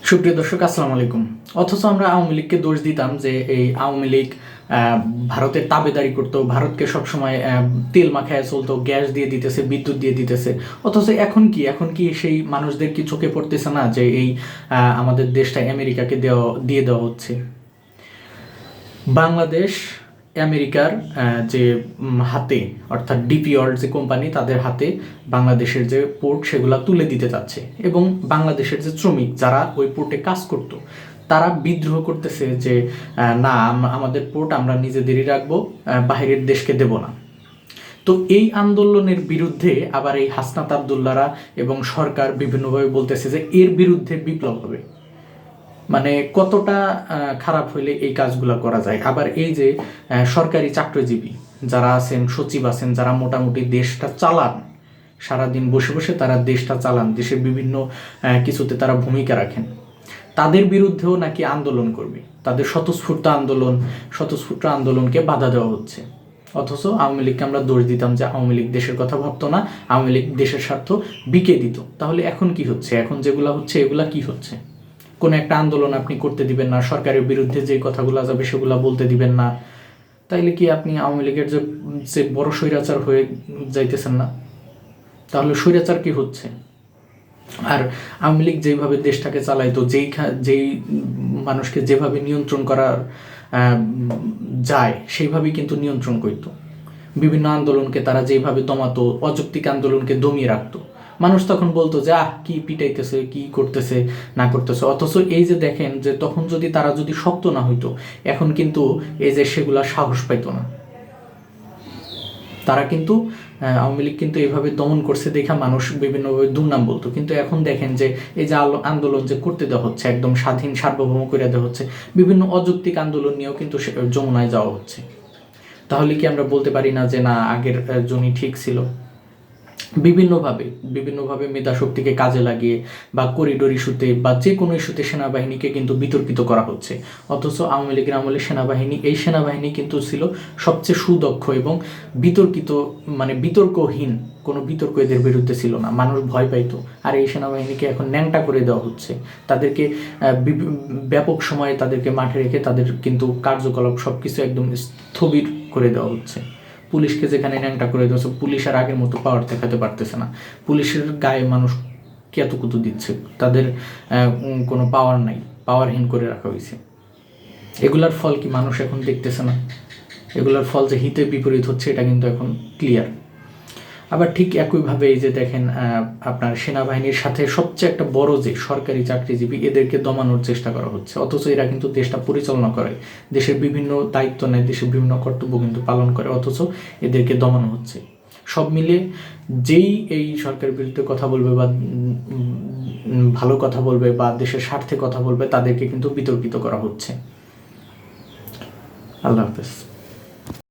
সুপ্রিয় দর্শক, আসসালামু আলাইকুম। অথচ আমরা আওয়ামী লীগকে দোষ দিতাম যে এই আওয়ামী লীগ ভারতের তাবেদারি করতো, ভারতকে সবসময় তেল মাখায় চলতো, গ্যাস দিয়ে দিতেছে, বিদ্যুৎ দিয়ে দিতেছে। অথচ এখন কি সেই মানুষদের কি চোখে পড়তেছে না যে এই আমাদের দেশটা আমেরিকাকে দিয়ে দেওয়া হচ্ছে? বাংলাদেশ আমেরিকার যে হাতে, অর্থাৎ ডিপি ওয়ার্ল্ড যে কোম্পানি, তাদের হাতে বাংলাদেশের যে পোর্ট সেগুলা তুলে দিতে চাচ্ছে। এবং বাংলাদেশের যে শ্রমিক যারা ওই পোর্টে কাজ করত, তারা বিদ্রোহ করতেছে যে না, আমাদের পোর্ট আমরা নিজেদেরই রাখবো, বাহিরের দেশকে দেব না। তো এই আন্দোলনের বিরুদ্ধে আবার এই হাসনাত আবদুল্লাহরা এবং সরকার বিভিন্নভাবে বলতেছে যে এর বিরুদ্ধে বিপ্লব হবে। মানে কতটা খারাপ হইলে এই কাজগুলো করা যায়। আবার এই যে সরকারি চাকরিজীবী যারা আছেন, সচিব আছেন, যারা মোটামুটি দেশটা চালান, সারাদিন বসে বসে তারা দেশটা চালান, দেশের বিভিন্ন কিছুতে তারা ভূমিকা রাখেন, তাদের বিরুদ্ধেও নাকি আন্দোলন করবে। তাদের স্বতঃস্ফূর্ত আন্দোলনকে বাধা দেওয়া হচ্ছে। অথচ আওয়ামী লীগকে আমরা দোষ দিতাম যে আওয়ামী লীগ দেশের কথা ভাবতো না, আওয়ামী লীগ দেশের স্বার্থ বিকে দিত। তাহলে এখন কি হচ্ছে? এখন যেগুলা হচ্ছে এগুলা কি হচ্ছে? কোনো একটা আন্দোলন আপনি করতে দিবেন না, সরকারের বিরুদ্ধে যে কথাগুলো যাবে সেগুলো বলতে দিবেন না। তাইলে কি আপনি আওয়ামী লীগের যে বড় স্বৈরাচার হয়ে যাইতেছেন না? তাহলে স্বৈরাচার কি হচ্ছে? আর আওয়ামী লীগ যেভাবে দেশটাকে চালাইতো, যেই মানুষকে যেভাবে নিয়ন্ত্রণ করা যায় সেইভাবেই কিন্তু নিয়ন্ত্রণ করতো। বিভিন্ন আন্দোলনকে তারা যেভাবে দমাতো, অযৌক্তিক আন্দোলনকে দমিয়ে রাখতো, মানুষ তখন বলতো যে কি পিটাইতেছে, কি করতেছে না করতেছে। অথচ এই যে দেখেন যে তখন তারা যদি শক্ত না হইতো, এখন কিন্তু এই যে সেগুলা সাহস পাইতো না। তারা কিন্তু আওয়ামী লীগ কিন্তু এইভাবে দমন করছে দেখা মানুষ বিভিন্নভাবে দুর্নাম বলতো। কিন্তু এখন দেখেন যে এই যে আন্দোলন যে করতে দেওয়া হচ্ছে, একদম স্বাধীন সার্বভৌম করে দেওয়া হচ্ছে, বিভিন্ন অযৌক্তিক আন্দোলন নিয়েও কিন্তু যমুনায় যাওয়া হচ্ছে। তাহলে কি আমরা বলতে পারি না যে না, আগের জনই ঠিক ছিল? বিভিন্নভাবে মেধাশক্তিকে কাজে লাগিয়ে বা করিডোর ইস্যুতে বা যে কোনো ইস্যুতে সেনাবাহিনীকে কিন্তু বিতর্কিত করা হচ্ছে। অথচ আওয়ামী লীগের আমলে সেনাবাহিনী কিন্তু ছিল সবচেয়ে সুদক্ষ এবং বিতর্কহীন। কোনো বিতর্ক এদের বিরুদ্ধে ছিল না, মানুষ ভয় পাইতো। আর এই সেনাবাহিনীকে এখন ন্যাংটা করে দেওয়া হচ্ছে। তাদেরকে ব্যাপক সময়ে তাদেরকে মাঠে রেখে তাদের কিন্তু কার্যকলাপ সব কিছু একদম স্থবির করে দেওয়া হচ্ছে। পুলিশকে যেখানে ন্যাংটা করে দিয়েছে, পুলিশ আর আগের মতো পাওয়ার দেখাতে পারতেছে না। পুলিশের গায়ে মানুষ কেতুকুতু দিচ্ছে, তাদের কোনো পাওয়ার নাই, পাওয়ারহীন করে রাখা হয়েছে। এগুলার ফল কি মানুষ এখন দেখতেছে না? এগুলার ফল যে হিতে বিপরীত হচ্ছে এটা কিন্তু এখন ক্লিয়ার। আবার ঠিক একইভাবে এই যে দেখেন আপনার সেনাবাহিনীর সাথে সবচেয়ে একটা বড় যে সরকারি চাকরিজীবী, এদেরকে দমানোর চেষ্টা করা হচ্ছে। অথচ এরা কিন্তু দেশটা পরিচালনা করে, দেশের বিভিন্ন দায়িত্ব নেয়, দেশের বিভিন্ন কর্তব্য কিন্তু পালন করে, অথচ এদেরকে দমানো হচ্ছে। সব মিলিয়ে যেই এই সরকারের বিরুদ্ধে কথা বলবে বা ভালো কথা বলবে বা দেশের স্বার্থে কথা বলবে, তাদেরকে কিন্তু বিতর্কিত করা হচ্ছে। আল্লাহ হাফেজ।